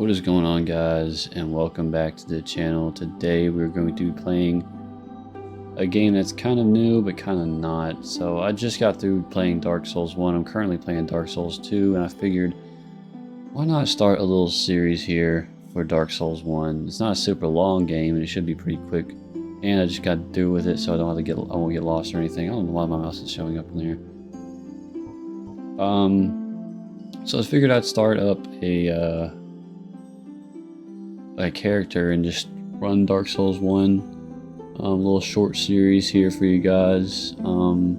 What is going on, guys, and welcome back to the channel. Today we're going to be playing a game that's kind of new but kind of not. So I just got through playing Dark Souls 1. I'm currently playing Dark Souls 2, and I figured why not start a little series here for Dark Souls 1. It's not a super long game and it should be pretty quick, and I just got through with it, so I won't get lost or anything. I don't know why my mouse is showing up in there. So I figured I'd start up a character and just run Dark Souls 1. A little short series here for you guys. Gonna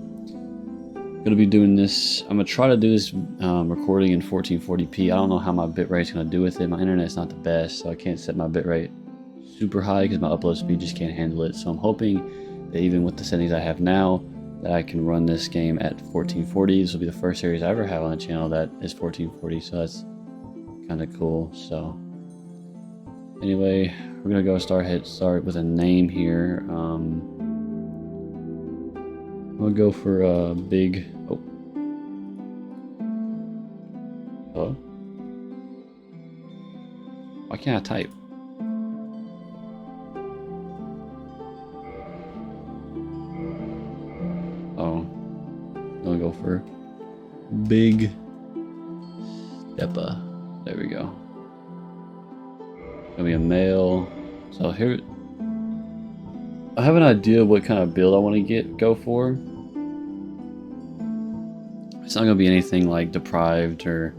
be doing this. I'm gonna try to do this recording in 1440p. I don't know how my bitrate's gonna do with it. My internet's not the best, so I can't set my bitrate super high because my upload speed just can't handle it. So I'm hoping that even with the settings I have now, that I can run this game at 1440. This will be the first series I ever have on the channel that is 1440, so that's kind of cool. So anyway, we're gonna go start with a name here. I'm gonna go for a big. Oh, hello. Why can't I type? Oh, I'm gonna go for Big Steppa. There we go. Gonna be a male. So here, I have an idea of what kind of build I want to go for. It's not gonna be anything like Deprived or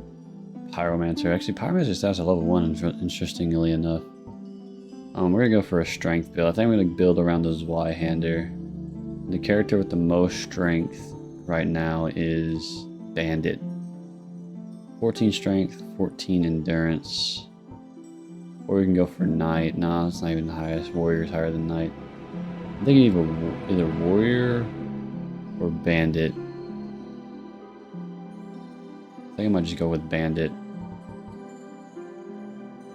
Pyromancer. Actually, Pyromancer stats are level 1, interestingly enough. We're gonna go for a strength build. I think I'm gonna build around the Zwiehander. The character with the most strength right now is Bandit. 14 strength, 14 endurance. Or we can go for Knight. No, it's not even the highest. Warrior's higher than Knight. I'm thinking either Warrior or Bandit. I think I might just go with Bandit.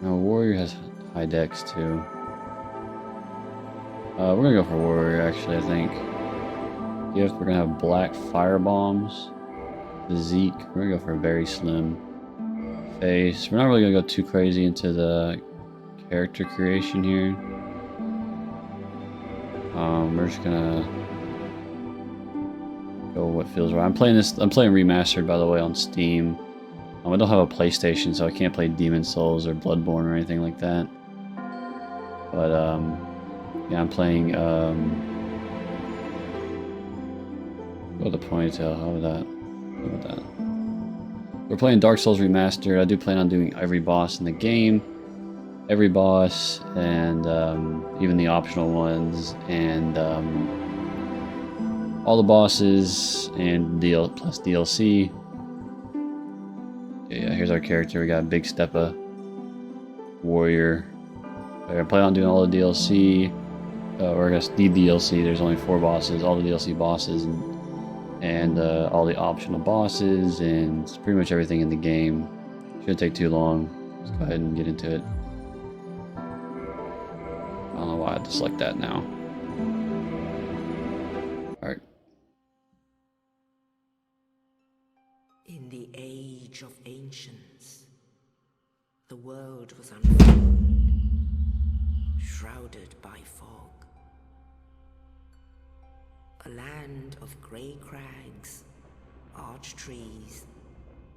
No, Warrior has high dex too. We're gonna go for Warrior actually, I think. Gift, we're gonna have black fire bombs. Physique, we're gonna go for a very slim face. We're not really gonna go too crazy into the character creation here. We're just gonna go what feels right. I'm playing remastered, by the way, on Steam. I don't have a PlayStation, so I can't play Demon Souls or Bloodborne or anything like that. But yeah, I'm playing oh, the ponytail. How about that? We're playing Dark Souls Remastered. I do plan on doing every boss in the game. Every boss, and even the optional ones, and all the bosses, and plus DLC. Okay, yeah, here's our character. We got Big Steppa, Warrior. We're gonna plan on doing all the DLC, or I guess the DLC. There's only 4 bosses. All the DLC bosses, and all the optional bosses, and it's pretty much everything in the game. Shouldn't take too long. Let's go ahead and get into it. I don't know why I just like that now. Alright. In the age of ancients, the world was unfolded, shrouded by fog. A land of grey crags, arch trees,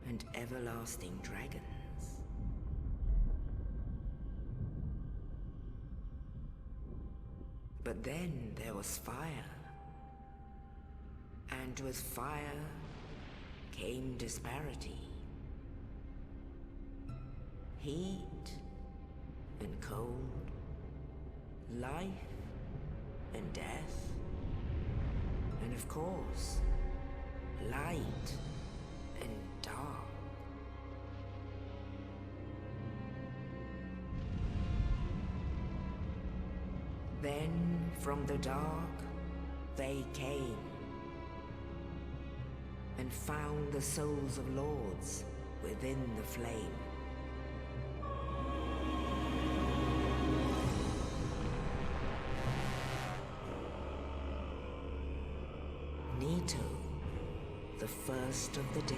and everlasting dragons. But then there was fire, and with fire came disparity. Heat and cold, life and death, and of course, light and dark. Then from the dark they came and found the souls of lords within the flame. Nito, the first of the dead.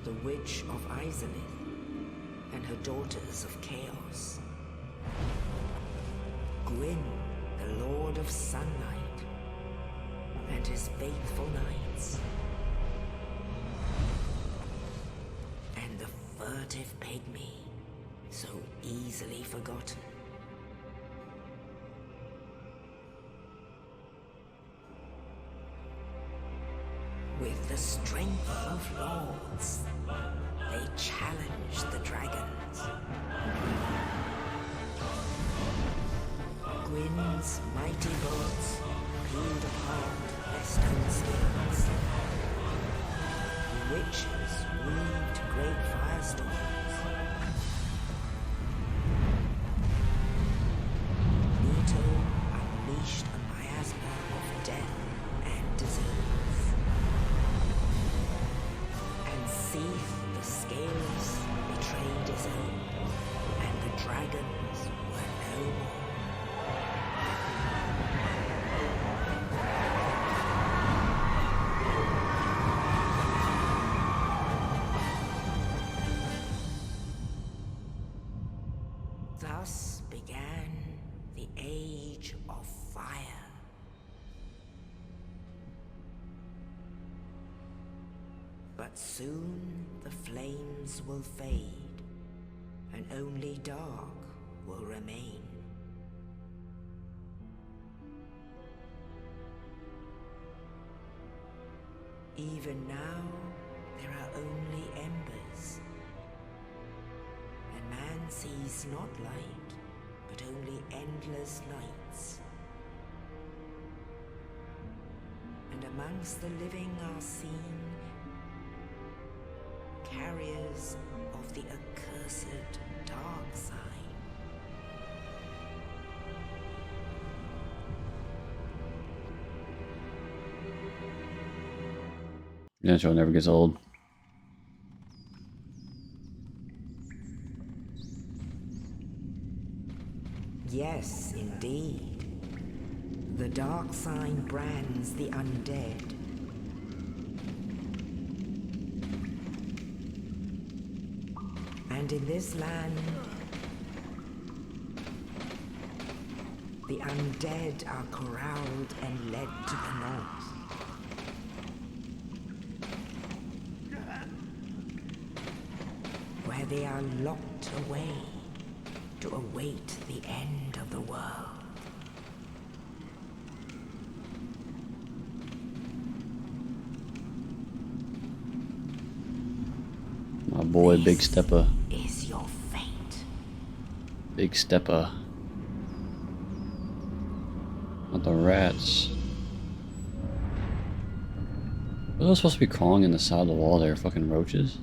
the Witch of Izalith and her daughters of Chaos. Gwyn, the Lord of Sunlight, and his faithful knights. And the furtive pygmy, so easily forgotten. With the strength of lords, they challenged the dragons. Gwyn's mighty bolts peeled apart their stone skins. The witches weaved great firestorms. Nito unleashed a miasma of death and disease. And Seath, the Scales, betrayed his own, and the dragons were no more. Thus began the Age of Fire. But soon the flames will fade, and only dark will remain. Even now, there are only embers. And man sees not light, but only endless nights. And amongst the living are seen carriers of the accursed dark side. That show never gets old. Yes, indeed. The dark sign brands the undead. And in this land, the undead are corralled and led to the north. Where they are locked away to await the end of the world. My boy, Big Steppa. Is your fate. Big Steppa. Not the rats. Are those supposed to be crawling in the side of the wall there? Fucking roaches?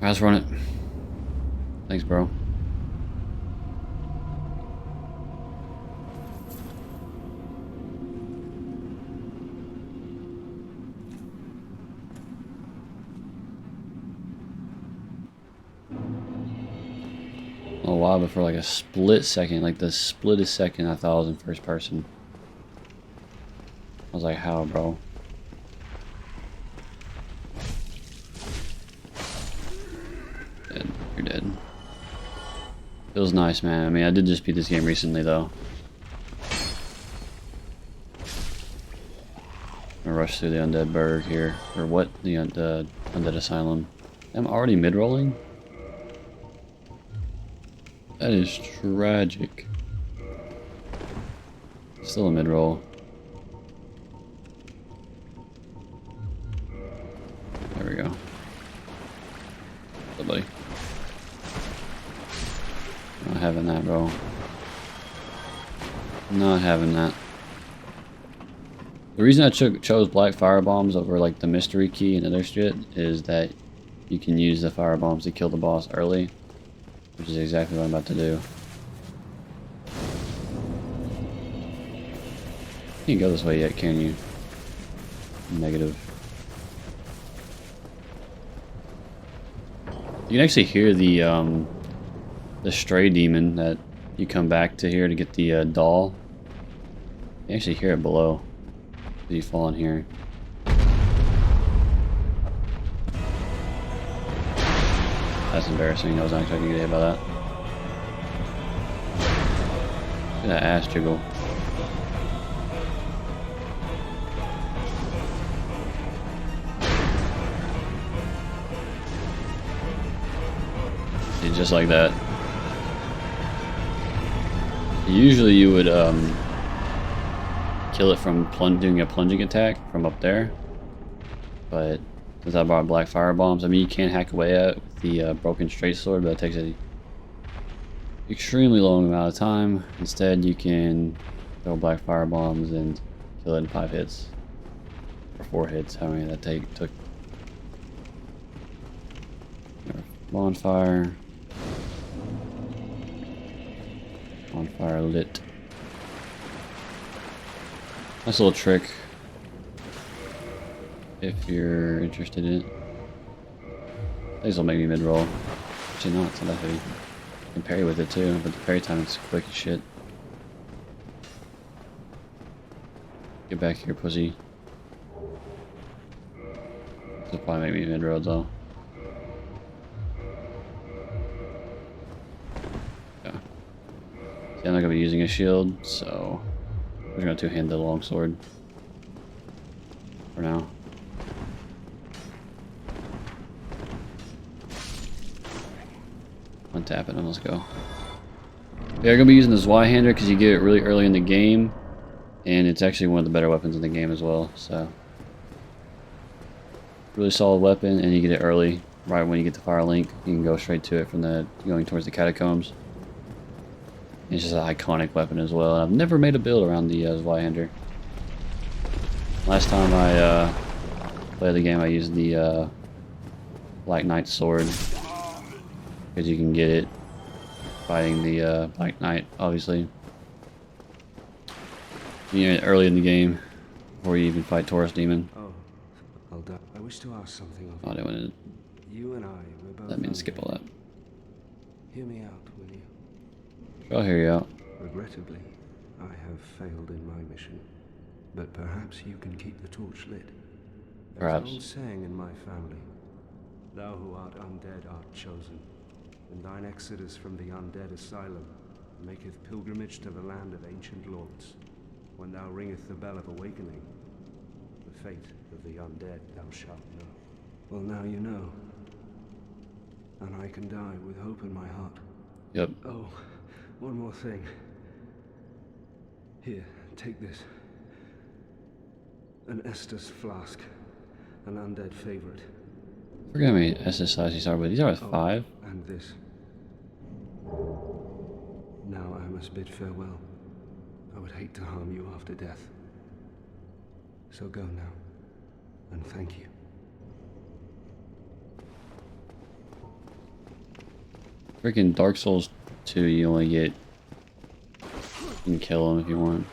Let's run it. Thanks, bro. Oh wow, but for like a split second, like the split second, I thought I was in first person. I was like, how, bro? Dead. You're dead. Feels nice, man. I mean, I did just beat this game recently, though. I'm gonna rush through the Undead Burg here. Or what? The Undead Asylum. I'm already mid-rolling? That is tragic. Still a mid-roll. There we go. What's up, buddy? Not having that, bro. Not having that. The reason I chose black fire bombs over like the mystery key and other shit is that you can use the fire bombs to kill the boss early, which is exactly what I'm about to do. You can't go this way yet, can you? Negative. You can actually hear the the stray demon that you come back to here to get the doll. You actually hear it below. You fall in here. That's embarrassing. I was not expecting to get hit by that. Look at that ass jiggle. See, just like that. Usually you would kill it from doing a plunging attack from up there, but since I brought black fire bombs, I mean you can hack away at it with the broken straight sword, but it takes an extremely long amount of time. Instead, you can throw black fire bombs and kill it in 5 hits or 4 hits. How many that took? Bonfire. Bonfire lit. Nice little trick if you're interested in it. These will make me mid-roll. Actually, no, it's not that heavy. You can parry with it too, but the parry time is quick as shit. Get back here, pussy. This will probably make me mid-roll though. Yeah. See, I'm not gonna be using a shield, so we're gonna two-hand the longsword for now. Untap it and let's go. Yeah, I'm gonna be using the Zwiehander because you get it really early in the game, and it's actually one of the better weapons in the game as well. So, really solid weapon, and you get it early, right when you get the fire link. You can go straight to it from the going towards the catacombs. It's just an iconic weapon as well. I've never made a build around the Zwiehander. Last time I played the game, I used the Black Knight sword because you can get it fighting the Black Knight, obviously. Early in the game, before you even fight Taurus Demon. Oh, Alda, I wish to ask something of Oh, I didn't want you. And I were both. that means skip all that. Hear me out, will you? I'll hear you out. Regrettably, I have failed in my mission, but perhaps you can keep the torch lit. There's Perhaps. an old saying in my family: "Thou who art undead art chosen, and thine exodus from the undead asylum maketh pilgrimage to the land of ancient lords. When thou ringeth the bell of awakening, the fate of the undead thou shalt know." Well, now you know, and I can die with hope in my heart. Yep. Oh, one more thing. Here, take this. An Estus flask, an undead favorite. Forget how many SSIs these are, but these are with 5. And this. Now I must bid farewell. I would hate to harm you after death. So go now, and thank you. Freaking Dark Souls 2, you only get... You can kill them if you want.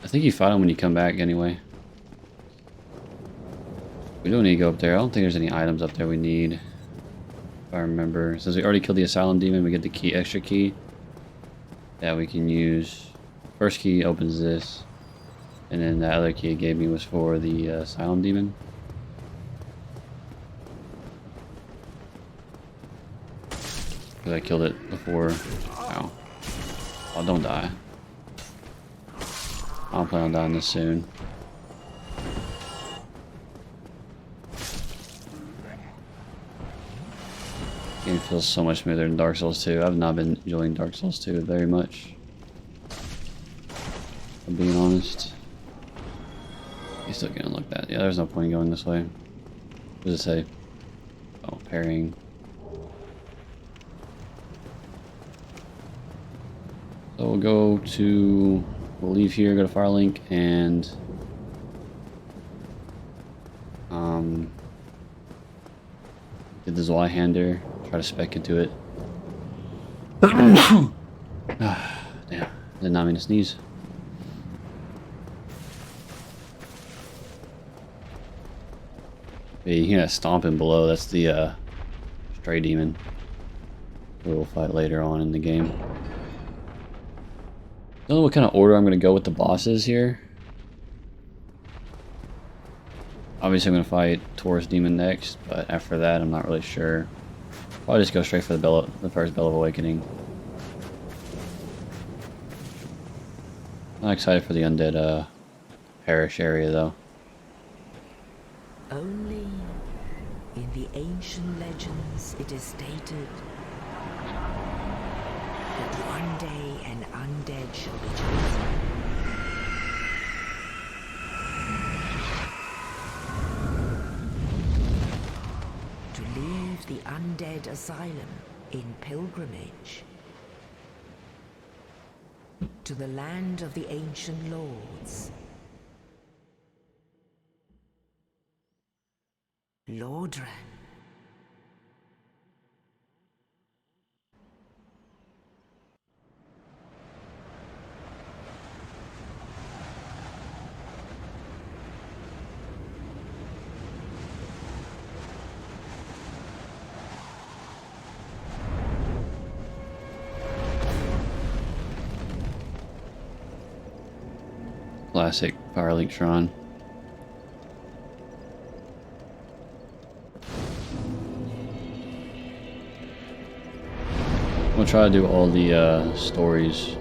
I think you fight them when you come back anyway. We don't need to go up there. I don't think there's any items up there we need. If I remember. Since we already killed the Asylum Demon, we get the key, extra key that we can use. First key opens this. And then the other key it gave me was for the Asylum Demon. Because I killed it before. Ow. Oh, don't die. I don't plan on dying this soon. Game feels so much smoother than Dark Souls 2. I've not been enjoying Dark Souls 2 very much. If I'm being honest. You still can't unlock that. Yeah, there's no point in going this way. What does it say? Oh, parrying. So we'll go to... We'll leave here, go to Firelink, and... Get the Zwiehander, try to spec into it. Damn, did not mean to sneeze. Yeah, you hear that stomping below. That's the stray demon. We'll fight later on in the game. Don't know what kind of order I'm going to go with the bosses here. Obviously I'm going to fight Taurus Demon next, but after that I'm not really sure. Probably just go straight for the first Bell of Awakening. Not excited for the undead parish area though. Only in the ancient legends it is stated that one day an undead shall be chosen. To leave the undead asylum in pilgrimage to the land of the ancient lords. Lordran. Classic Firelink Shrine. I'm gonna try to do all the stories,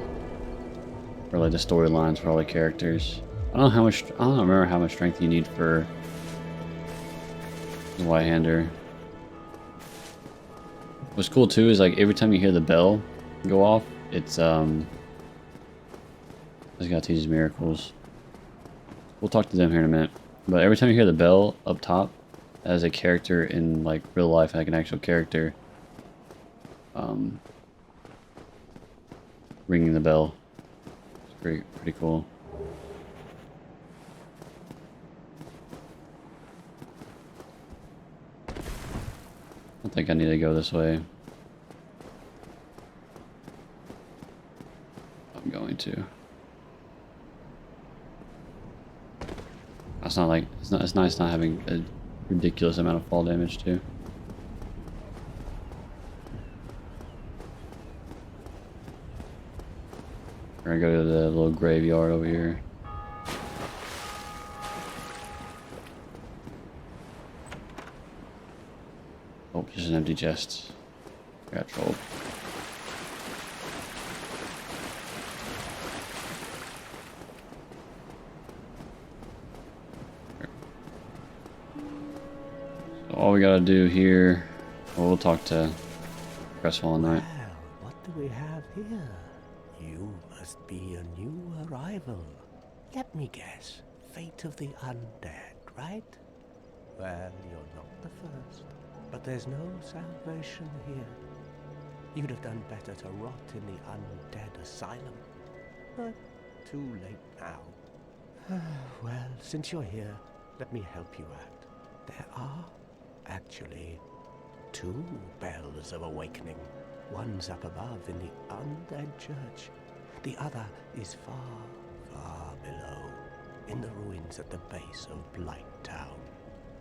or like the storylines for all the characters. I don't remember how much strength you need for Zwiehander. What's cool too is like every time you hear the bell go off, it's I just gotta teach miracles. We'll talk to them here in a minute. But every time you hear the bell up top, as a character in like real life, like an actual character, ringing the bell. It's pretty cool. I don't think I need to go this way. I'm going to. It's not like it's nice not having a ridiculous amount of fall damage too. We're gonna go to the little graveyard over here. Oh, just an empty chest. Got trolled. All we gotta do here, well, we'll talk to Crestfallen Knight. Well, what do we have here? You must be a new arrival. Let me guess, fate of the undead, right? Well, you're not the first, but there's no salvation here. You'd have done better to rot in the undead asylum, but too late now. Well, since you're here, let me help you out. There are actually 2 bells of awakening. One's up above in the undead church. The other is far, far below, in the ruins at the base of Blight Town.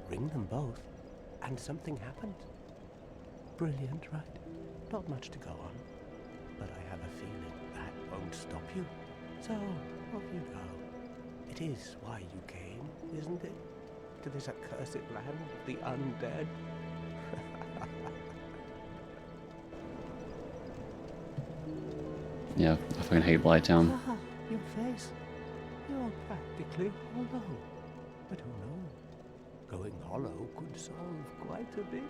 Ring them both, and something happens. Brilliant, right? Not much to go on, but I have a feeling that won't stop you. So, off you go. It is why you came, isn't it? To this accursed land of the undead. Yeah, I fucking hate Blighttown. Ah, your face. You're practically hollow. But who knows? Going hollow could solve quite a bit.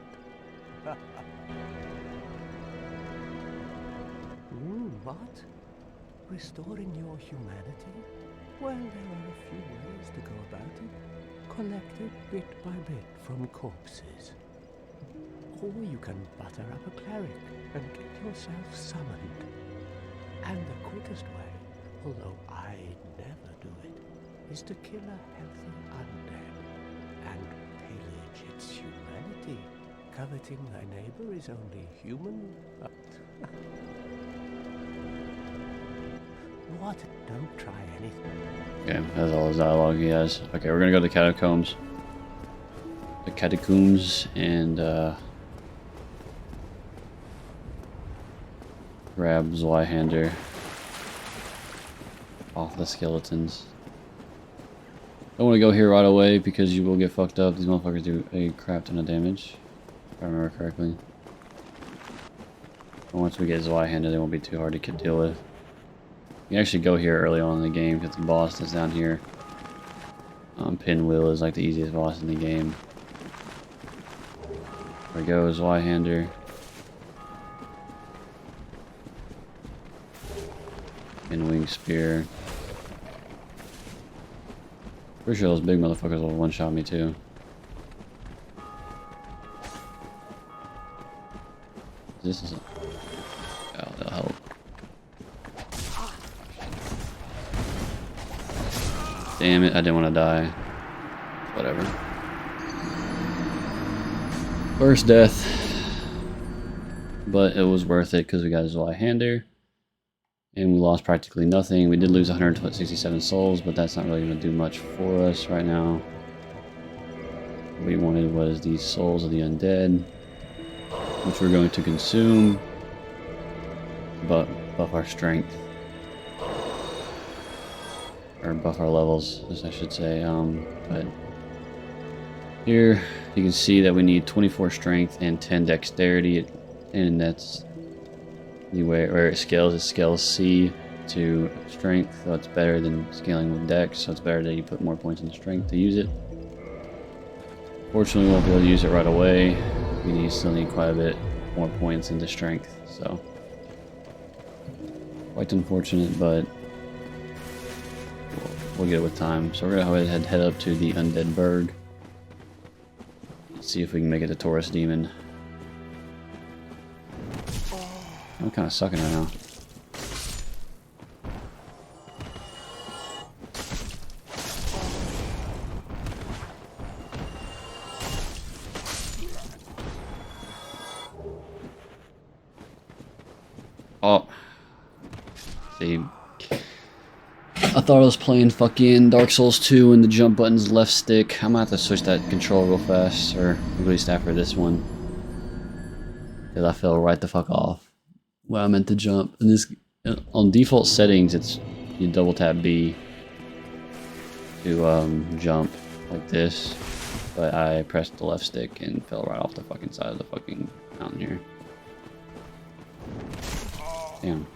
What? Restoring your humanity? Well, there are a few ways to go about it. Collected bit by bit from corpses. Or you can butter up a cleric and get yourself summoned. And the quickest way, although I'd never do it, is to kill a healthy undead and pillage its humanity. Coveting thy neighbor is only human. What? Don't try anything. Okay, that's all his dialogue he has. Okay, we're gonna go to the catacombs. the catacombs and grab Zwiehander off the skeletons. Don't want to go here right away because you will get fucked up. These motherfuckers do a crap ton of damage, if I remember correctly. But once we get Zwiehander, they won't be too hard to deal with. You can actually go here early on in the game because the boss that's down here. Pinwheel is like the easiest boss in the game. There we go, Zwiehander. Pinwing spear. Pretty sure those big motherfuckers will one-shot me too. This is a... Oh, that'll help. Damn it, I didn't want to die. Whatever. First death. But it was worth it because we got a Zwiehander. And we lost practically nothing. We did lose 167 souls, but that's not really going to do much for us right now. What we wanted was these souls of the undead, which we're going to consume, but buff our strength. Or buff our levels, as I should say. But here you can see that we need 24 strength and 10 dexterity, and that's the way where it scales C to strength, so it's better than scaling with dex, so it's better that you put more points in strength to use it. Fortunately, we won't be able to use it right away. We still need quite a bit more points into strength, so quite unfortunate, but we'll get it with time. So we're gonna go ahead and head up to the Undead Burg. Let's see if we can make it to Taurus Demon. I'm kind of sucking right now. Oh. See. I thought I was playing fucking Dark Souls 2 and the jump button's left stick. I'm gonna have to switch that control real fast, or at least after this one. Because I fell right the fuck off. Well, I meant to jump. And this, on default settings, it's you double tap B to jump like this, but I pressed the left stick and fell right off the fucking side of the fucking mountain here. Damn,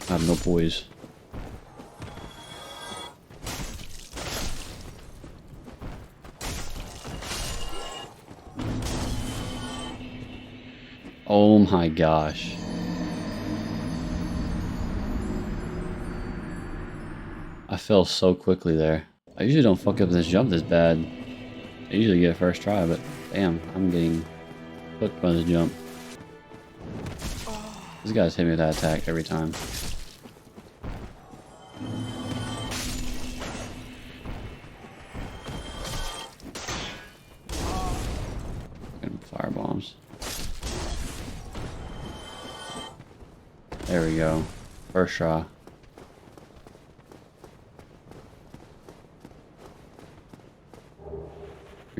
I have no poise. Oh my gosh. I fell so quickly there. I usually don't fuck up this jump this bad. I usually get it first try, but damn, I'm getting hooked by this jump. This guy's hit me with that attack every time. Fucking fire bombs. There we go. First try.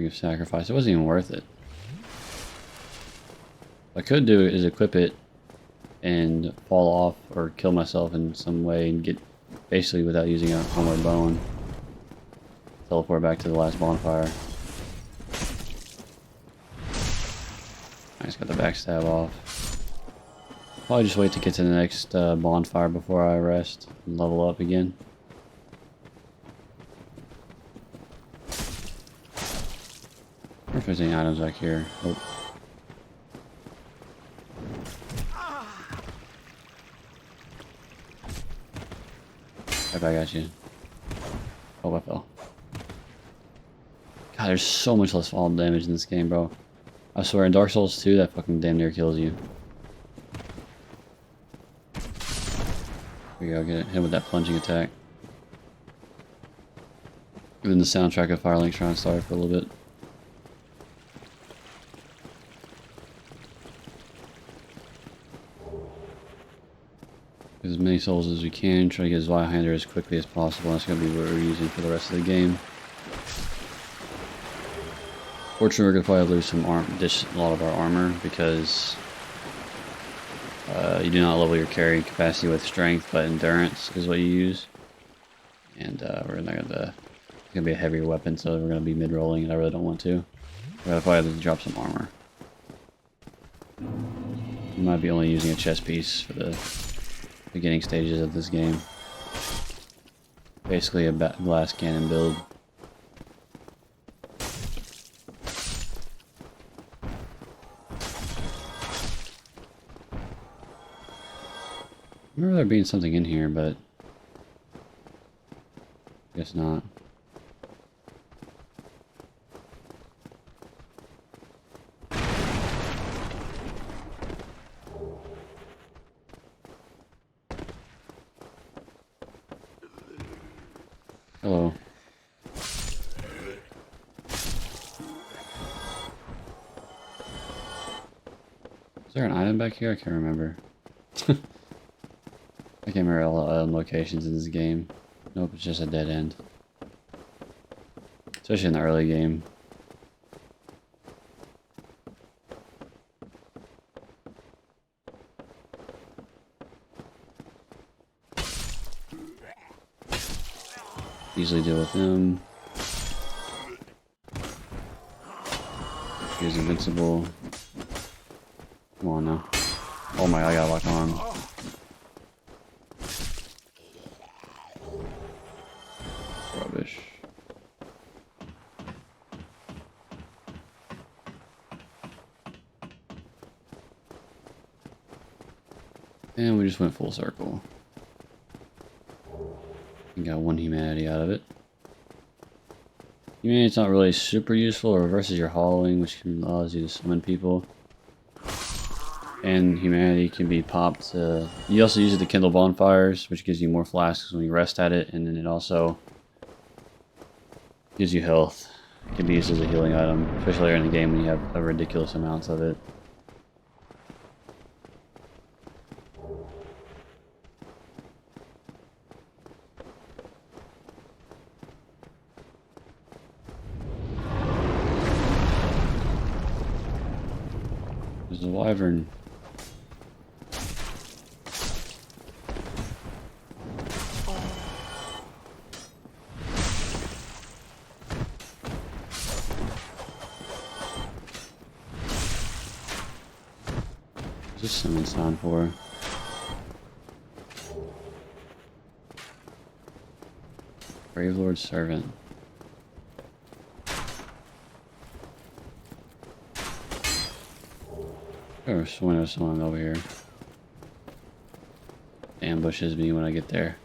Of sacrifice. It wasn't even worth it. What I could do is equip it and fall off or kill myself in some way and get basically without using a homeward bone. Teleport back to the last bonfire. I just got the backstab off. Probably just wait to get to the next bonfire before I rest and level up again. I wonder if there's any items back here. Oh. Right back at you. Oh, I fell. God, there's so much less fall damage in this game, bro. I swear, in Dark Souls 2, that fucking damn near kills you. Here we go, get hit with that plunging attack. And then the soundtrack of Firelink Shrine started for a little bit. Get as many souls as we can, try to get Zwiehander as quickly as possible. That's going to be what we're using for the rest of the game. Fortunately, we're gonna probably lose some a lot of our armor because you do not level your carrying capacity with strength, but endurance is what you use. And we're not gonna. It's gonna be a heavier weapon, so we're gonna be mid-rolling, and I really don't want to. We're gonna probably have to drop some armor. We might be only using a chest piece for the beginning stages of this game. Basically a glass cannon build. I remember there being something in here, but I guess not. Hello. Is there an item back here? I can't remember. I can't remember all the locations in this game. Nope, it's just a dead end. Especially in the early game. Easily deal with them. He's invincible. Come on now. Oh my god, I got locked on. Rubbish. And we just went full circle. We got one humanity out of it. Humanity's not really super useful. It reverses your hollowing, which allows you to summon people. And humanity can be popped to... You also use it to kindle bonfires, which gives you more flasks when you rest at it, and then it also gives you health. It can be used as a healing item, especially later in the game when you have a ridiculous amounts of it. There's a wyvern. What's this summon sound for? Brave Lord's Servant. There's someone over here. Ambushes me when I get there.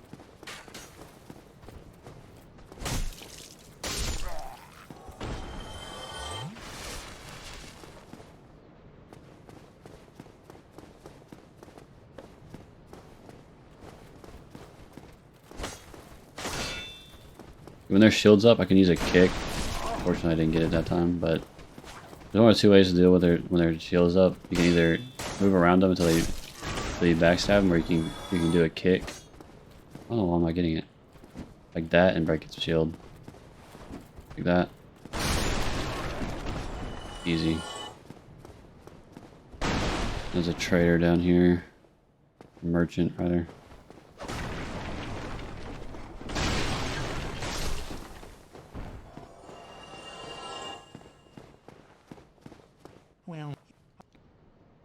When their shield's up, I can use a kick. Fortunately, I didn't get it that time, but there's only two ways to deal with when their shield's up. You can either move around them until you backstab them, or you can do a kick. Oh, why am I getting it? Like that, and break its shield. Like that. Easy. There's a trader down here. Merchant, rather.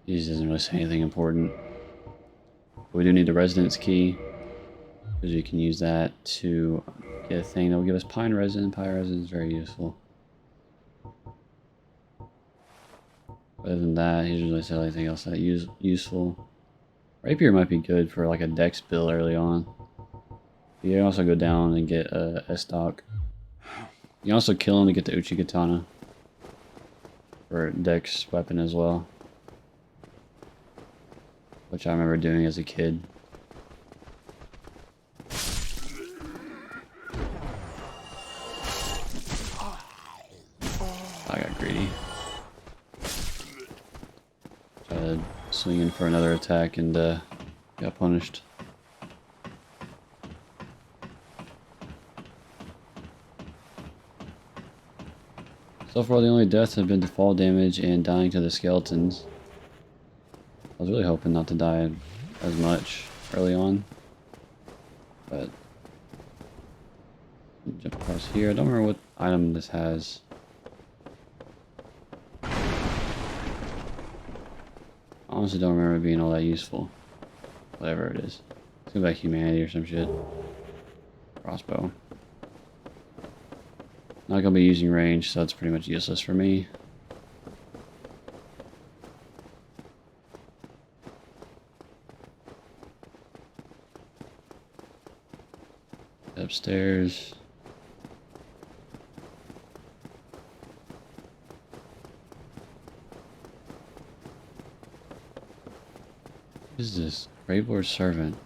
He doesn't really say anything important. But we do need the residence key, because we can use that to get a thing that will give us pine resin. Pine resin is very useful. Other than that, he doesn't really say anything else that useful. Rapier might be good for like a dex build early on. You can also go down and get a stock. You can also kill him to get the Uchi Katana for dex weapon as well, which I remember doing as a kid. I got greedy. Tried to swing in for another attack and got punished. So far, the only deaths have been to fall damage and dying to the skeletons. I was really hoping not to die as much early on, but jump across here. I don't remember what item this has. Honestly, don't remember it being all that useful. Whatever it is. It's gonna be like humanity or some shit. Crossbow. Not gonna be using range, so it's pretty much useless for me. Upstairs. What is this? Gravelord Servant.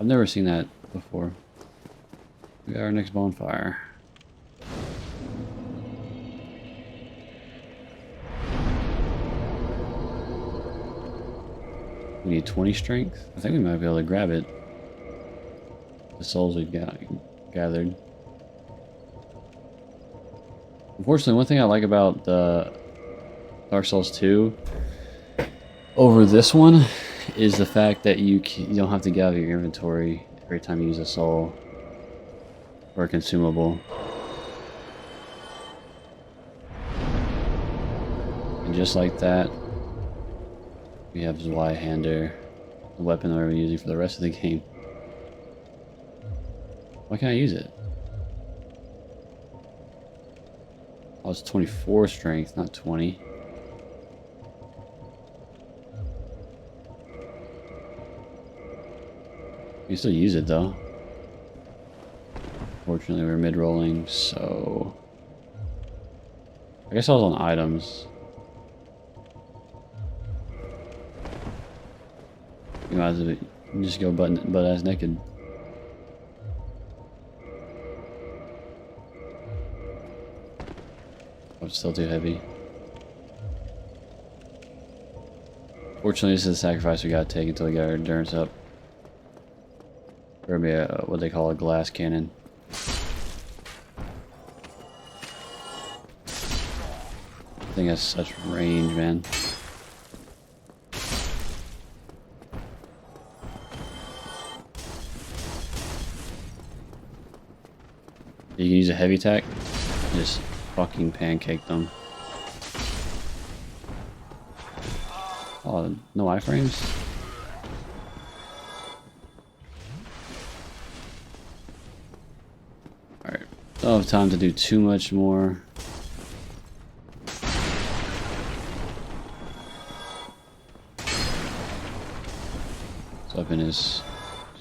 I've never seen that before. We got our next bonfire. We need 20 strength? I think we might be able to grab it. The souls we've gathered. Unfortunately, one thing I like about the Dark Souls 2 over this one is the fact that you don't have to gather your inventory every time you use a soul or a consumable. And just like that, we have Zwiehander, the weapon that we're using for the rest of the game. Why can't I use it? Oh, it's 24 strength, not 20. You can still use it though. Fortunately, we're mid-rolling, so I guess I was on items. You might as well just go butt ass naked. Oh, it's still too heavy. Fortunately, this is the sacrifice we gotta take until we get our endurance up. Or maybe what they call a glass cannon. I think that's such range, man. You can use a heavy attack, just fucking pancake them. Oh, no iframes? Alright, don't have time to do too much more. This weapon is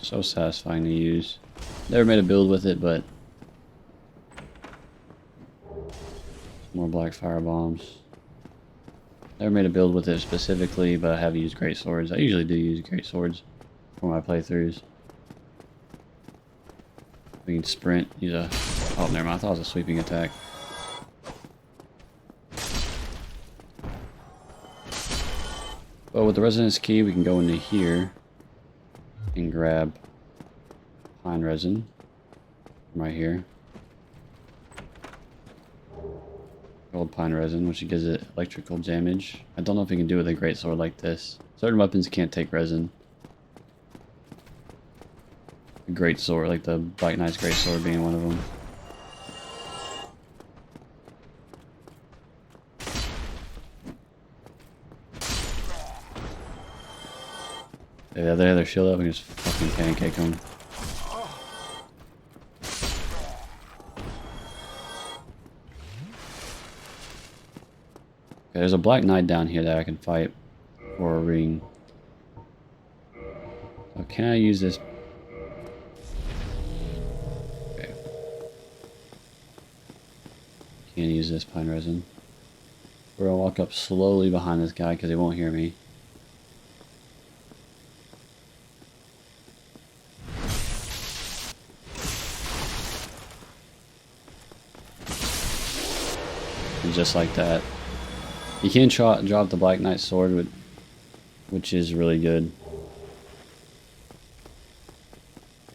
so satisfying to use. Never made a build with it, but more black fire bombs. Never made a build with it specifically, but I have used great swords. I usually do use great swords for my playthroughs. We can sprint, use a... Oh, never mind. I thought it was a sweeping attack. But with the resonance key, we can go into here and grab pine resin right here. Gold pine resin, which gives it electrical damage. I don't know if you can do it with a great sword like this. Certain weapons can't take resin. A great sword, like the Black Knight's great sword being one of them. Yeah, they have their shield up and just fucking pancake them. Okay, there's a Black Knight down here that I can fight for a ring. So can I use this? Okay. Can't use this pine resin. We're gonna walk up slowly behind this guy because he won't hear me. And just like that. You can drop the Black Knight sword, which is really good.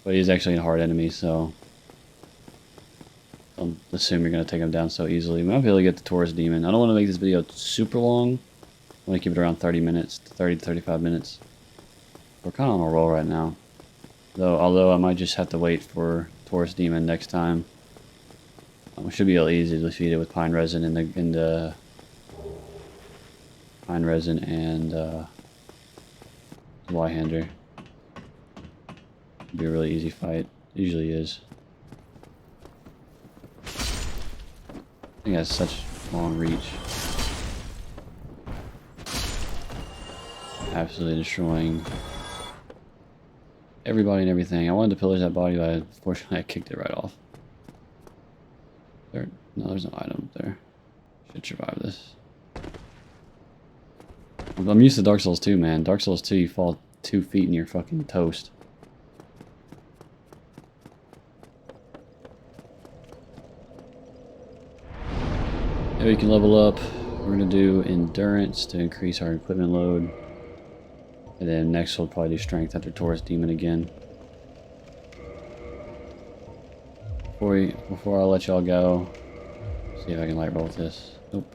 But he's actually a hard enemy, so the assume you're going to take them down so easily. We might be able to get the Taurus Demon. I don't want to make this video super long. I want to keep it around 30 minutes, 30 to 35 minutes. We're kind of on a roll right now. Although I might just have to wait for Taurus Demon next time. We should be able to easily defeat it with Pine Resin and Pine Resin and Zwiehander. Be a really easy fight. It usually is. I think it has such long reach. Absolutely destroying everybody and everything. I wanted to pillage that body, but unfortunately I kicked it right off. No, there's no item up there. Should survive this. I'm used to Dark Souls 2, man. Dark Souls 2, you fall 2 feet and you're fucking toast. Now we can level up. We're gonna do endurance to increase our equipment load. And then next we'll probably do strength after Taurus Demon again. Before I let y'all go, see if I can light roll with this. Nope.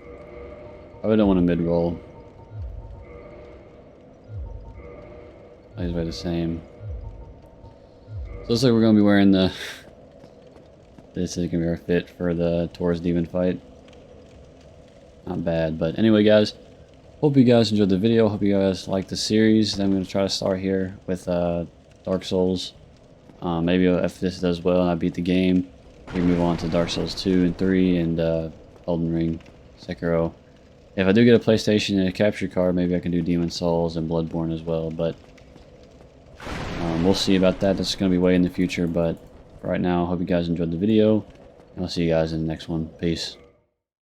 I really don't want to mid roll. These are the same. So looks like we're gonna be wearing the. This is gonna be our fit for the Taurus Demon fight. Not bad, but anyway, guys. Hope you guys enjoyed the video. Hope you guys liked the series. Then I'm gonna try to start here with Dark Souls. Maybe if this does well and I beat the game, we can move on to Dark Souls 2 and 3 and Elden Ring, Sekiro. If I do get a PlayStation and a capture card, maybe I can do Demon Souls and Bloodborne as well. But we'll see about that. That's going to be way in the future. But right now, hope you guys enjoyed the video. And I'll see you guys in the next one. Peace.